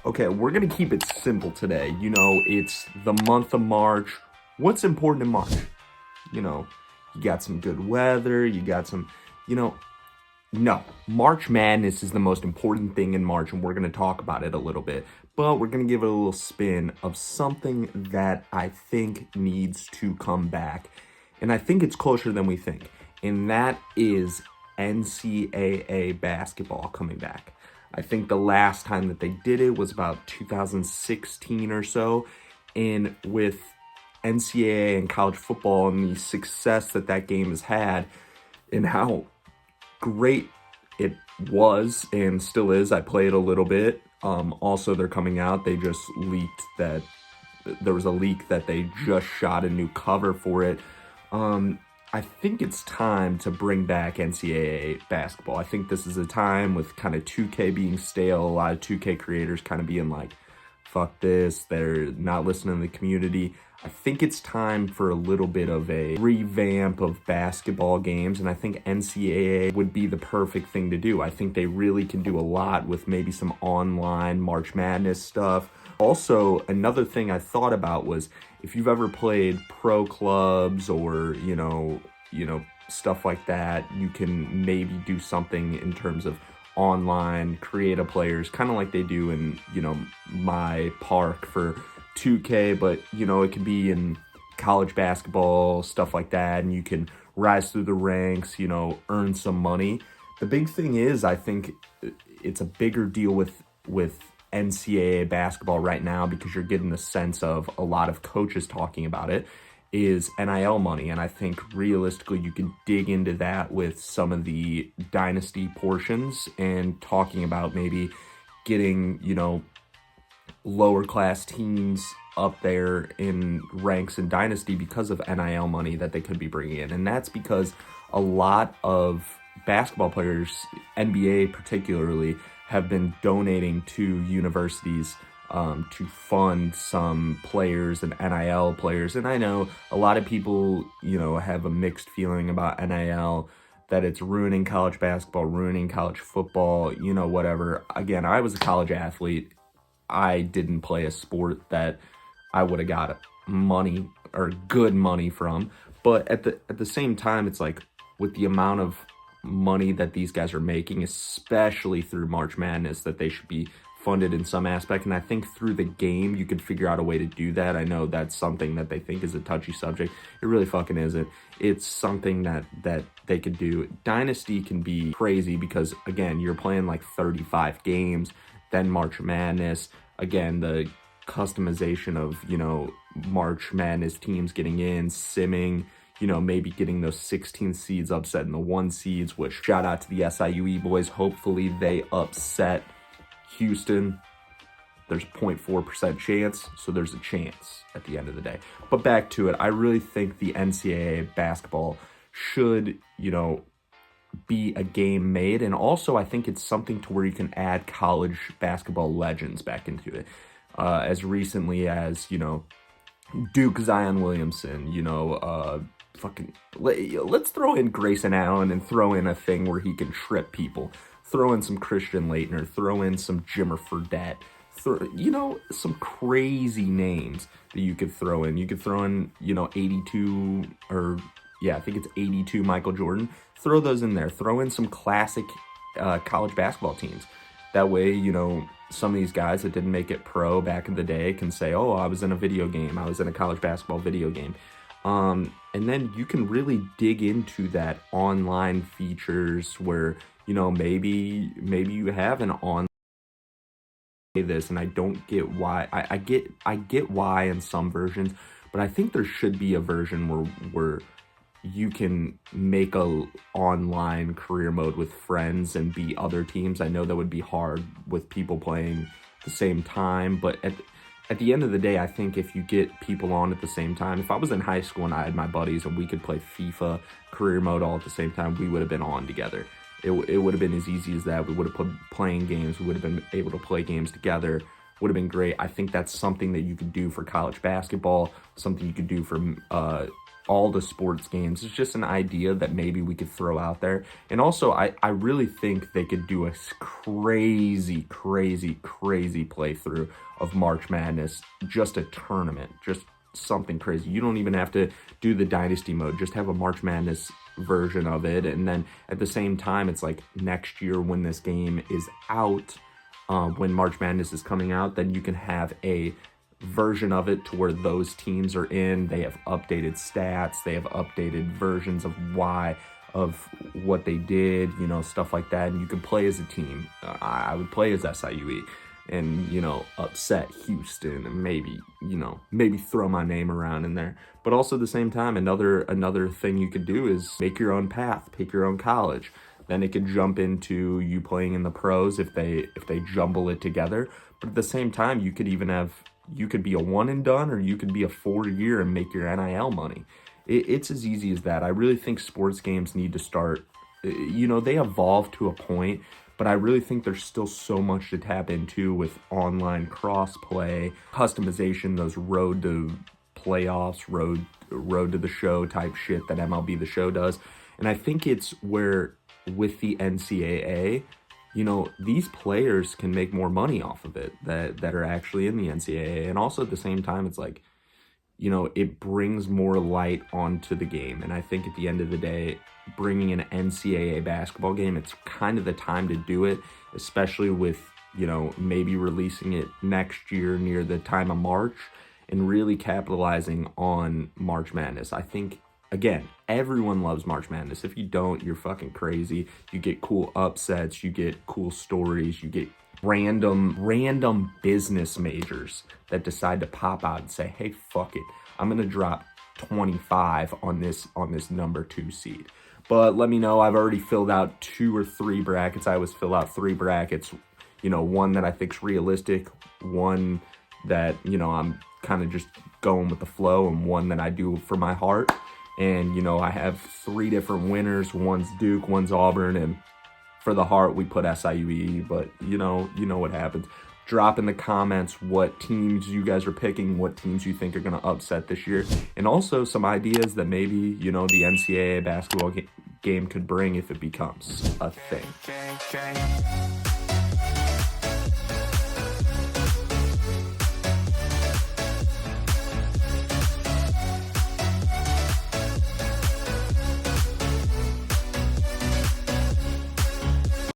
Okay, we're gonna keep it simple today. It's the month of March. What's important in March? You know, you got some good weather, you got some, you know, no. March Madness is the most important thing in March, and we're gonna talk about it a little bit. But we're gonna give it a little spin of something that I think needs to come back. And I think it's closer than we think. And that is NCAA basketball coming back. I think the last time that they did it was about 2016 or so. And with NCAA and college football and the success that that game has had and how great it was and still is, I played a little bit. Also, they're coming out. They just leaked that there was a leak that they just shot a new cover for it. I think it's time to bring back NCAA basketball. I think this is a time with kind of 2K being stale, a lot of 2K creators kind of being like, fuck this, they're not listening to the community. I think it's time for a little bit of a revamp of basketball games, and I think NCAA would be the perfect thing to do. I think they really can do a lot with maybe some online March Madness stuff. Also, another thing I thought about was if you've ever played pro clubs or, stuff like that, you can maybe do something in terms of online creative players, kind of like they do in, my park for 2K, but, it could be in college basketball, stuff like that, and you can rise through the ranks, earn some money. The big thing is, I think it's a bigger deal with NCAA basketball right now because you're getting the sense of a lot of coaches talking about it is NIL money. And I think realistically you can dig into that with some of the Dynasty portions and talking about maybe getting, lower class teams up there in ranks in Dynasty because of NIL money that they could be bringing in. And that's because a lot of basketball players, NBA particularly, have been donating to universities to fund some players and NIL players. And I know a lot of people, have a mixed feeling about NIL, that it's ruining college basketball, ruining college football, whatever. Again, I was a college athlete. I didn't play a sport that I would have got money or good money from. But at the same time, it's like with the amount of money that these guys are making, especially through March Madness, that they should be funded in some aspect. And I think through the game, you could figure out a way to do that. I know that's something that they think is a touchy subject. It really fucking isn't. It's something that they could do. Dynasty can be crazy because, again, you're playing like 35 games, then March Madness. Again, the customization of, March Madness teams getting in, simming, maybe getting those 16 seeds upsetting the 1 seeds, which shout out to the SIUE boys. Hopefully they upset Houston. There's 0.4% chance, so there's a chance at the end of the day. But back to it, I really think the NCAA basketball should, be a game made. And also, I think it's something to where you can add college basketball legends back into it. As recently as, Duke Zion Williamson, let's throw in Grayson Allen and throw in a thing where he can trip people. Throw in some Christian Laettner, throw in some Jimmer Fredette, some crazy names that you could throw in. You could throw in, 82 or, I think it's 82 Michael Jordan. Throw those in there. Throw in some classic college basketball teams. That way, some of these guys that didn't make it pro back in the day can say, oh, I was in a video game. I was in a college basketball video game. And then you can really dig into that online features where, maybe you have an online this, and I don't get why. I get why in some versions, but I think there should be a version where you can make a online career mode with friends and be other teams. I know that would be hard with people playing the same time, but at the end of the day, I think if you get people on at the same time, if I was in high school and I had my buddies and we could play FIFA career mode all at the same time, we would have been on together. It would have been as easy as that. We would have put playing games. We would have been able to play games together. Would have been great. I think that's something that you could do for college basketball, something you could do for all the sports games. It's just an idea that maybe we could throw out there. And also, I really think they could do a crazy playthrough of March Madness, just a tournament, just something crazy. You don't even have to do the Dynasty mode, just have a March Madness version of it. And then at the same time, it's like next year when this game is out, when March Madness is coming out, then you can have a version of it to where those teams are in. They have updated stats, they have updated versions of what they did, you know, stuff like that. And you can play as a team. I would play as SIUE and, you know, upset Houston and maybe throw my name around in there. But also at the same time, another thing you could do is make your own path, pick your own college. Then it could jump into you playing in the pros if they jumble it together. But at the same time, you could be a one and done, or you could be a 4-year and make your NIL money. It's as easy as that. I really think sports games need to start, you know, they evolve to a point, but I really think there's still so much to tap into with online cross-play, customization, those road to playoffs, road to the show type shit that MLB The Show does. And I think it's where, with the NCAA, you know, these players can make more money off of it that are actually in the NCAA. And also at the same time, it's like, you know, it brings more light onto the game. And I think at the end of the day, bringing an NCAA basketball game, it's kind of the time to do it, especially with, you know, maybe releasing it next year near the time of March and really capitalizing on March Madness. I think, again, everyone loves March Madness. If you don't, you're fucking crazy. You get cool upsets, you get cool stories, you get random business majors that decide to pop out and say, hey, fuck it, I'm gonna drop 25 on this number 2 seed. But let me know. I've already filled out 2 or 3 brackets. I always fill out 3 brackets, you know, one that I think's realistic, one that, you know, I'm kind of just going with the flow, and one that I do for my heart. And, you know, I have 3 different winners. One's Duke, one's Auburn, and for the heart, we put SIUE, but you know what happens. Drop in the comments what teams you guys are picking, what teams you think are going to upset this year, and also some ideas that maybe, you know, the NCAA basketball game could bring if it becomes a thing.